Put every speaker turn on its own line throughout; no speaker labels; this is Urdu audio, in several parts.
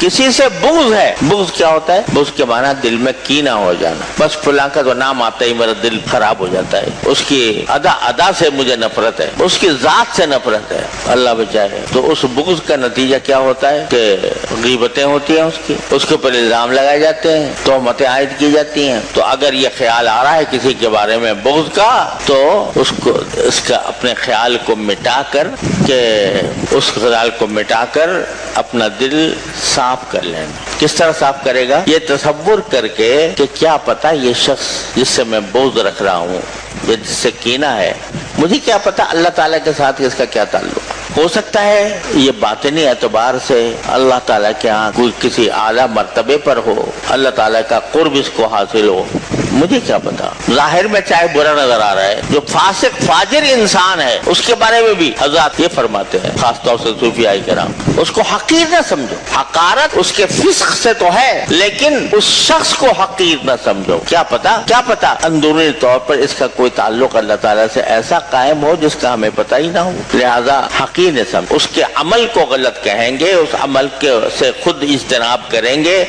کسی سے بغض ہے. بغض کیا ہوتا ہے؟ بغض کے معنی دل میں کینہ ہو جانا. بس فلاں کا تو نام آتا ہی میرا دل خراب ہو جاتا ہے. اس کی ادا سے مجھے نفرت ہے, اس کی ذات سے نفرت ہے, اللہ بچائے. تو اس بغض کا نتیجہ کیا ہوتا ہے کہ غیبتیں ہوتی ہیں, اس کے اوپر الزام لگائے جاتے ہیں, تہمتیں عائد کی جاتی ہیں. تو اگر یہ خیال آ رہا ہے کسی کے بارے میں بغض کا, تو اس کا اپنے خیال کو مٹا کر اپنا دل صاف کر لینا. کس طرح صاف کرے گا؟ یہ تصور کر کے کہ کیا پتا یہ شخص جس سے میں بغض رکھ رہا ہوں, یہ جس سے کینہ ہے, مجھے کیا پتا اللہ تعالیٰ کے ساتھ اس کا کیا تعلق. ہو سکتا ہے یہ باطنی اعتبار سے اللہ تعالیٰ کے ہاں کوئی کسی اعلیٰ مرتبے پر ہو, اللہ تعالیٰ کا قرب اس کو حاصل ہو, مجھے کیا پتا. ظاہر میں چاہے برا نظر آ رہا ہے, جو فاسق فاجر انسان ہے اس کے بارے میں بھی حضرات یہ فرماتے ہیں, خاص طور سے صوفیاء کرام, اس کو حقیر نہ سمجھو. حقارت اس کے فسق سے تو ہے, لیکن اس شخص کو حقیر نہ سمجھو. کیا پتا اندرونی طور پر اس کا کوئی تعلق اللہ تعالیٰ سے ایسا قائم ہو جس کا ہمیں پتہ ہی نہ ہو. لہذا حقیر نہ سمجھو. اس کے عمل کو غلط کہیں گے, اس عمل سے خود اجتناب کریں گے,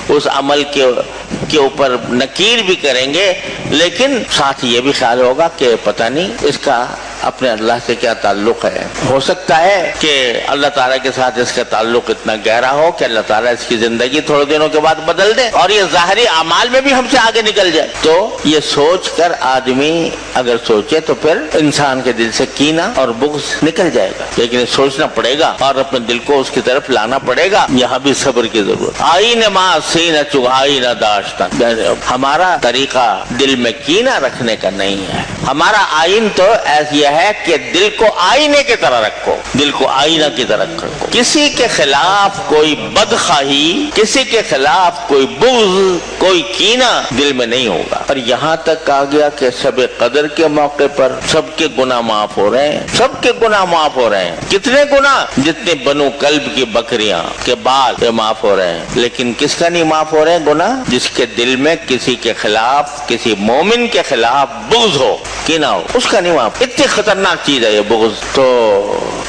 اس عمل کے اوپر نکیر بھی کریں گے, لیکن ساتھ یہ بھی خیال ہوگا کہ پتہ نہیں اس کا اپنے اللہ سے کیا تعلق ہے. ہو سکتا ہے کہ اللہ تعالیٰ کے ساتھ اس کا تعلق اتنا گہرا ہو کہ اللہ تعالیٰ اس کی زندگی تھوڑے دنوں کے بعد بدل دے اور یہ ظاہری اعمال میں بھی ہم سے آگے نکل جائے. تو یہ سوچ کر آدمی اگر سوچے تو پھر انسان کے دل سے کینہ اور بغض نکل جائے گا, لیکن سوچنا پڑے گا اور اپنے دل کو اس کی طرف لانا پڑے گا. یہاں بھی صبر کی ضرورت. آئین ما سینہ چغائین داشتن, ہمارا طریقہ دل میں کینہ رکھنے کا نہیں ہے. ہمارا آئین تو ایسی ہے کہ دل کو آئینے کی طرح رکھو, دل کو آئینہ کی طرح رکھو. کسی کے خلاف کوئی بدخواہی, کسی کے خلاف کوئی بغض, کوئی کینہ دل میں نہیں ہوگا. اور یہاں تک کہا گیا کہ شب قدر کے موقع پر سب کے گناہ معاف ہو رہے ہیں, سب کے گناہ معاف ہو رہے ہیں. کتنے گناہ؟ جتنے بنو کلب کی بکریاں کے بال معاف ہو رہے ہیں. لیکن کس کا نہیں معاف ہو رہے ہیں گناہ؟ جس کے دل میں کسی کے خلاف, کسی مومن کے خلاف بغض ہو, کینہ ہو, اس کا نہیں معاف. اتنی خطرناک چیز ہے یہ بغض. تو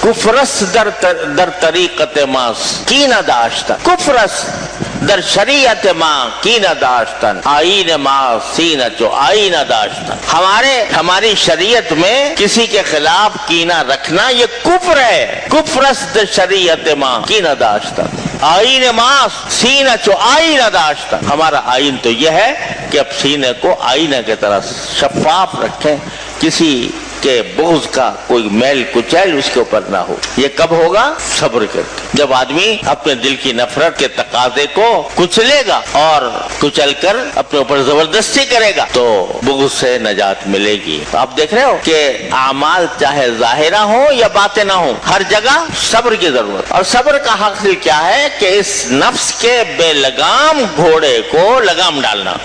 کفرس در طریقت ما کینہ داشتن, کفرس در شریعت ما کینہ داشتن, آئین ما سینہ چو آئینہ داشتن. ہماری شریعت میں کسی کے خلاف کینہ رکھنا یہ کفر ہے. کفرس در شریعت ما کینہ داشتن, آئین ما سینہ چو آئینہ داشتن. ہمارا آئین تو یہ ہے کہ اب سینے کو آئینہ کی طرح شفاف رکھیں, کسی کہ بغض کا کوئی میل کچیل اس کے اوپر نہ ہو. یہ کب ہوگا؟ صبر کر کے. جب آدمی اپنے دل کی نفرت کے تقاضے کو کچلے گا اور کچل کر اپنے اوپر زبردستی کرے گا تو بغض سے نجات ملے گی. آپ دیکھ رہے ہو کہ اعمال چاہے ظاہرہ ہو یا باطنہ ہو, ہر جگہ صبر کی ضرورت. اور صبر کا حاصل کیا ہے کہ اس نفس کے بے لگام گھوڑے کو لگام ڈالنا.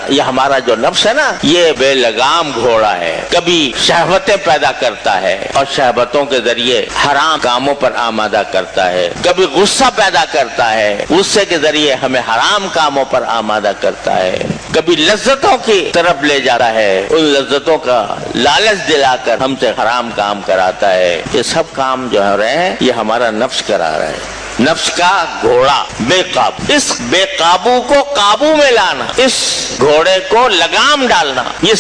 یہ ہمارا جو نفس ہے نا, یہ بے لگام گھوڑا ہے. کبھی شہوتیں پیدا کرتا ہے اور شہوتوں کے ذریعے حرام کاموں پر آمادہ کرتا ہے. کبھی غصہ پیدا کرتا ہے, غصے کے ذریعے ہمیں حرام کاموں پر آمادہ کرتا ہے. کبھی لذتوں کی طرف لے جاتا ہے, ان لذتوں کا لالچ دلا کر ہم سے حرام کام کراتا ہے. یہ سب کام جو ہو رہے ہیں یہ ہمارا نفس کرا رہا ہے. نفس کا گھوڑا بے قابو, اس بے قابو کو قابو میں لانا, اس گھوڑے کو لگام ڈالنا, یہ